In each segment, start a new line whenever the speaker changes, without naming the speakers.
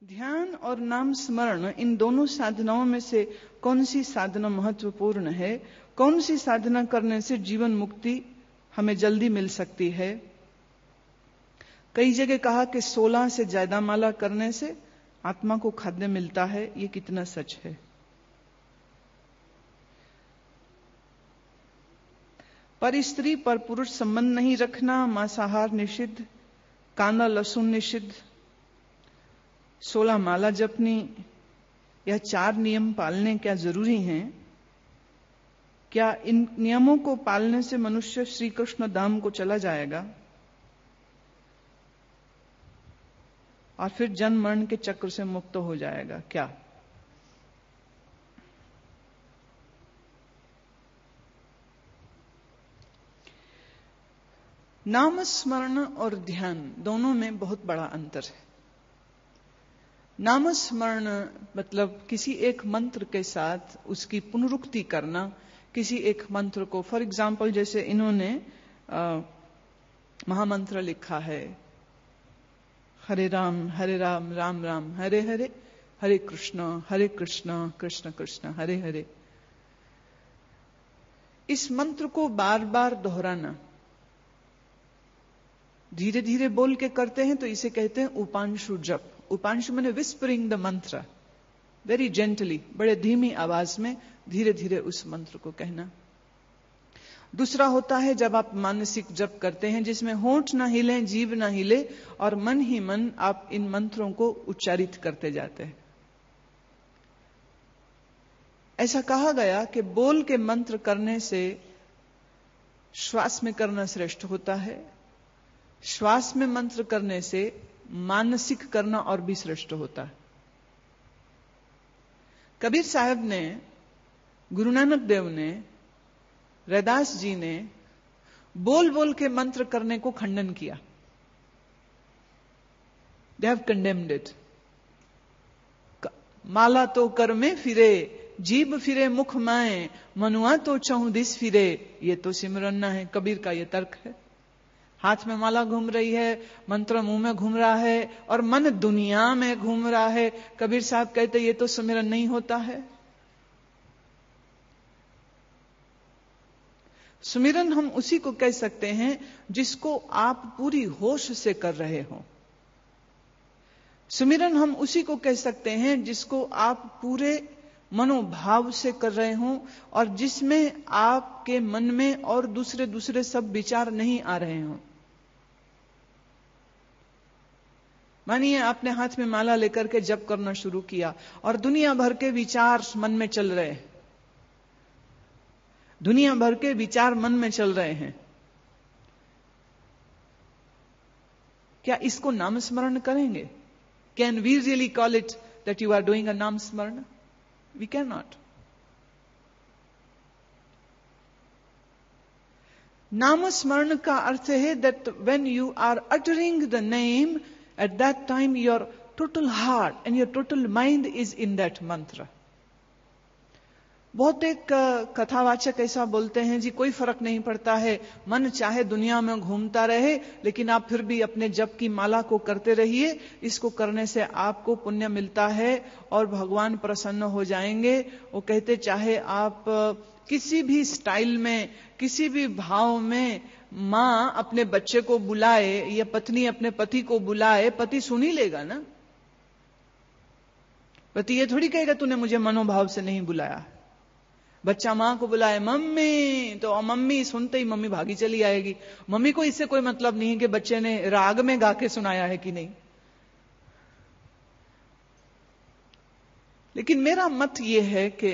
ध्यान और नाम स्मरण, इन दोनों साधनाओं में से कौन सी साधना महत्वपूर्ण है? कौन सी साधना करने से जीवन मुक्ति हमें जल्दी मिल सकती है? कई जगह कहा कि 16 से ज्यादा माला करने से आत्मा को खाद्य मिलता है। ये कितना सच है? पर स्त्री पर पुरुष संबंध नहीं रखना, मांसाहार निषिद्ध, कांदा लहसुन निषिद्ध, 16 माला जपनी, यह 4 नियम पालने क्या जरूरी हैं? क्या इन नियमों को पालने से मनुष्य श्री कृष्ण धाम को चला जाएगा और फिर जन्म मरण के चक्र से मुक्त हो जाएगा क्या? नाम स्मरण और ध्यान दोनों में बहुत बड़ा अंतर है। नाम स्मरण मतलब किसी एक मंत्र के साथ उसकी पुनरुक्ति करना, किसी एक मंत्र को, फॉर एग्जाम्पल जैसे इन्होंने महामंत्र लिखा है, हरे राम राम राम हरे हरे, हरे कृष्ण कृष्ण कृष्ण हरे हरे। इस मंत्र को बार बार दोहराना, धीरे धीरे बोल के करते हैं तो इसे कहते हैं उपांशु जप। उपांशु माने विस्परिंग द मंत्र, वेरी जेंटली, बड़े धीमी आवाज में धीरे धीरे उस मंत्र को कहना। दूसरा होता है जब आप मानसिक जप करते हैं, जिसमें होंठ ना हिले, जीभ ना हिले और मन ही मन आप इन मंत्रों को उच्चारित करते जाते हैं। ऐसा कहा गया कि बोल के मंत्र करने से श्वास में करना श्रेष्ठ होता है, श्वास में मंत्र करने से मानसिक करना और भी श्रेष्ठ होता है। कबीर साहब ने, गुरु नानक देव ने, रैदास जी ने बोल बोल के मंत्र करने को खंडन किया। They have condemned it. माला तो कर में फिरे, जीभ फिरे मुख माए, मनुआ तो चहुं दिस फिरे, ये तो सिमरन ना है। कबीर का ये तर्क है। हाथ में माला घूम रही है, मंत्र मुंह में घूम रहा है और मन दुनिया में घूम रहा है। कबीर साहब कहते ये तो सुमिरन नहीं होता है। सुमिरन हम उसी को कह सकते हैं जिसको आप पूरी होश से कर रहे हो। सुमिरन हम उसी को कह सकते हैं जिसको आप पूरे मनोभाव से कर रहे हो और जिसमें आपके मन में और दूसरे सब विचार नहीं आ रहे हो। मानिए आपने हाथ में माला लेकर के जप करना शुरू किया और दुनिया भर के विचार मन में चल रहे हैं, दुनिया भर के विचार मन में चल रहे हैं। क्या इसको नाम स्मरण करेंगे? Can we really call it that you are doing a नाम स्मरण? We can not. नाम स्मरण का अर्थ है that when you are uttering the name, at that time your total heart and your total mind is in that mantra. बहुत एक कथावाचक ऐसा बोलते हैं जी कोई फर्क नहीं पड़ता है, मन चाहे दुनिया में घूमता रहे लेकिन आप फिर भी अपने जप की माला को करते रहिए। इसको करने से आपको पुण्य मिलता है और भगवान प्रसन्न हो जाएंगे। वो कहते चाहे आप किसी भी स्टाइल में, किसी भी भाव में मां अपने बच्चे को बुलाए या पत्नी अपने पति को बुलाए, पति सुन ही लेगा ना। पति ये थोड़ी कहेगा तूने मुझे मनोभाव से नहीं बुलाया। बच्चा मां को बुलाए मम्मी, तो मम्मी सुनते ही मम्मी भागी चली आएगी। मम्मी को इससे कोई मतलब नहीं है कि बच्चे ने राग में गा के सुनाया है कि नहीं। लेकिन मेरा मत यह है कि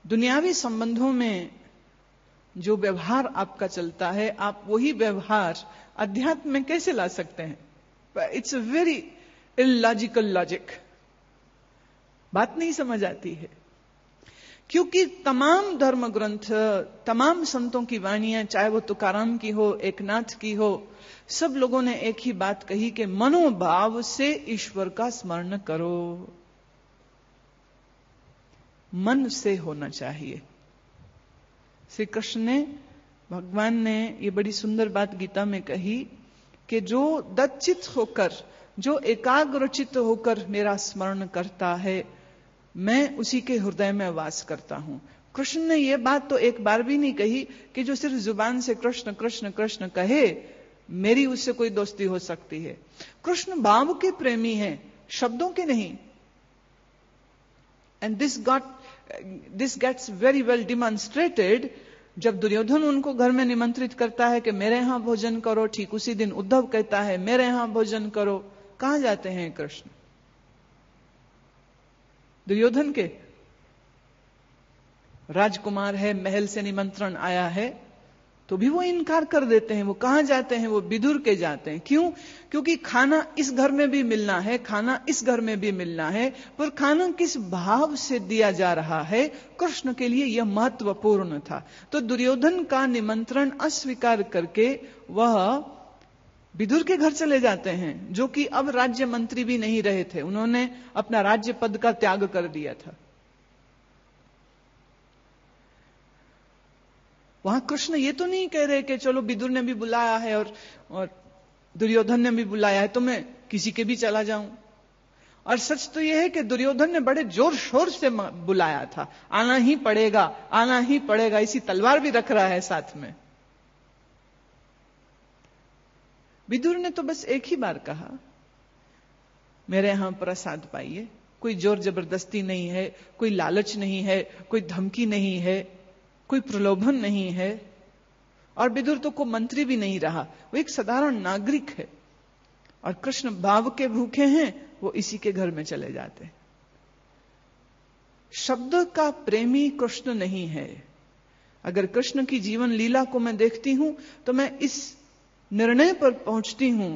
दुनियावी संबंधों में जो व्यवहार आपका चलता है, आप वही व्यवहार अध्यात्म में कैसे ला सकते हैं? It's a very illogical logic. बात नहीं समझ आती है, क्योंकि तमाम धर्म ग्रंथ, तमाम संतों की वाणियां, चाहे वो तुकाराम की हो, एकनाथ की हो, सब लोगों ने एक ही बात कही कि मनोभाव से ईश्वर का स्मरण करो। मन से होना चाहिए। श्री कृष्ण ने, भगवान ने ये बड़ी सुंदर बात गीता में कही कि जो दच्चित होकर, जो एकाग्रचित्त होकर मेरा स्मरण करता है, मैं उसी के हृदय में वास करता हूं। कृष्ण ने यह बात तो एक बार भी नहीं कही कि जो सिर्फ जुबान से कृष्ण कृष्ण कृष्ण कहे, मेरी उससे कोई दोस्ती हो सकती है। कृष्ण भाव के प्रेमी हैं, शब्दों के नहीं। And this gets very well demonstrated जब दुर्योधन उनको घर में निमंत्रित करता है कि मेरे यहां भोजन करो। ठीक उसी दिन उद्धव कहता है मेरे यहां भोजन करो। कहां जाते हैं कृष्ण? दुर्योधन के राजकुमार है, महल से निमंत्रण आया है, तो भी वो इनकार कर देते हैं। वो कहां जाते हैं? वो विदुर के जाते हैं। क्यों? क्योंकि खाना इस घर में भी मिलना है, खाना इस घर में भी मिलना है, पर खाना किस भाव से दिया जा रहा है, कृष्ण के लिए यह महत्वपूर्ण था। तो दुर्योधन का निमंत्रण अस्वीकार करके वह विदुर के घर चले जाते हैं, जो कि अब राज्य मंत्री भी नहीं रहे थे। उन्होंने अपना राज्य पद का त्याग कर दिया था। वहां कृष्ण ये तो नहीं कह रहे कि चलो विदुर ने भी बुलाया है और दुर्योधन ने भी बुलाया है तो मैं किसी के भी चला जाऊं। और सच तो यह है कि दुर्योधन ने बड़े जोर शोर से बुलाया था, आना ही पड़ेगा, आना ही पड़ेगा। इसी तलवार भी रख रहा है साथ में। विदुर ने तो बस एक ही बार कहा, मेरे यहां प्रसाद पाइए। कोई जोर जबरदस्ती नहीं है, कोई लालच नहीं है, कोई धमकी नहीं है, कोई प्रलोभन नहीं है। और विदुर तो को मंत्री भी नहीं रहा, वो एक साधारण नागरिक है। और कृष्ण भाव के भूखे हैं, वो इसी के घर में चले जाते हैं। शब्द का प्रेमी कृष्ण नहीं है। अगर कृष्ण की जीवन लीला को मैं देखती हूं तो मैं इस निर्णय पर पहुंचती हूं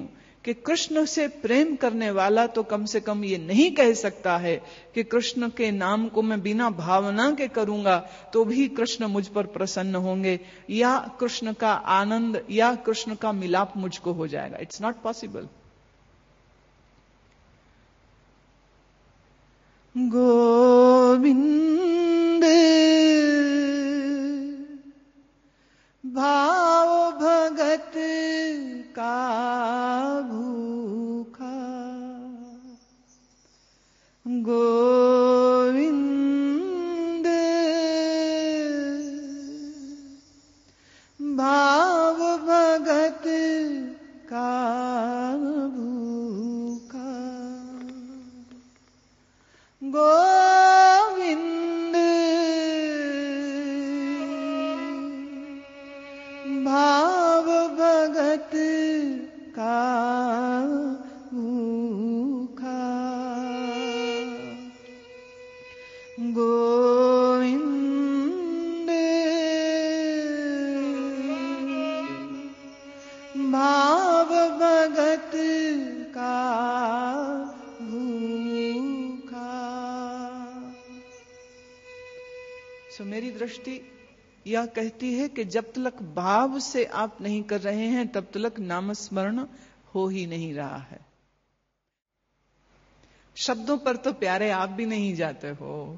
कि कृष्ण से प्रेम करने वाला तो कम से कम ये नहीं कह सकता है कि कृष्ण के नाम को मैं बिना भावना के करूंगा तो भी कृष्ण मुझ पर प्रसन्न होंगे, या कृष्ण का आनंद या कृष्ण का मिलाप मुझको हो जाएगा। It's not possible. गोविंद भाव भगत का भूखा, गोविंद भाव भगत का भूखा, गोविंद भाव भगत का भूखा, गोविंद भाव भगत का भूखा। सो मेरी दृष्टि यह कहती है कि जब तक भाव से आप नहीं कर रहे हैं तब तक नामस्मरण हो ही नहीं रहा है। शब्दों पर तो प्यारे आप भी नहीं जाते हो,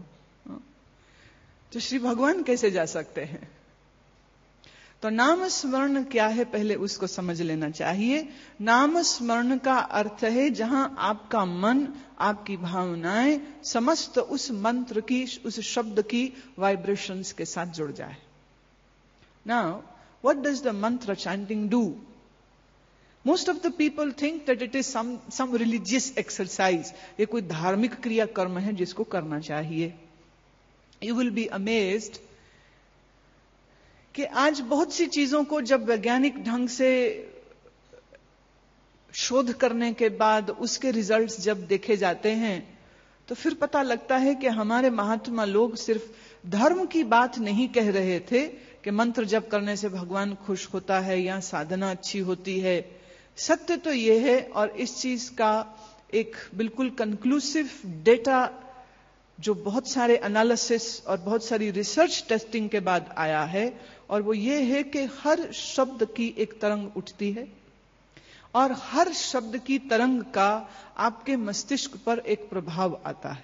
तो श्री भगवान कैसे जा सकते हैं? तो नाम स्मरण क्या है, पहले उसको समझ लेना चाहिए। नाम स्मरण का अर्थ है जहां आपका मन, आपकी भावनाएं समस्त उस मंत्र की, उस शब्द की वाइब्रेशंस के साथ जुड़ जाए। Now, what does the mantra chanting do? Most of the people think that it is some religious exercise. ये कोई धार्मिक क्रिया कर्म है जिसको करना चाहिए। You will be amazed कि आज बहुत सी चीजों को जब वैज्ञानिक ढंग से शोध करने के बाद उसके रिजल्ट्स जब देखे जाते हैं तो फिर पता लगता है कि हमारे महात्मा लोग सिर्फ धर्म की बात नहीं कह रहे थे कि मंत्र जप करने से भगवान खुश होता है या साधना अच्छी होती है। सत्य तो यह है, और इस चीज का एक बिल्कुल कंक्लूसिव डेटा जो बहुत सारे एनालिसिस और बहुत सारी रिसर्च टेस्टिंग के बाद आया है, और वो ये है कि हर शब्द की एक तरंग उठती है और हर शब्द की तरंग का आपके मस्तिष्क पर एक प्रभाव आता है।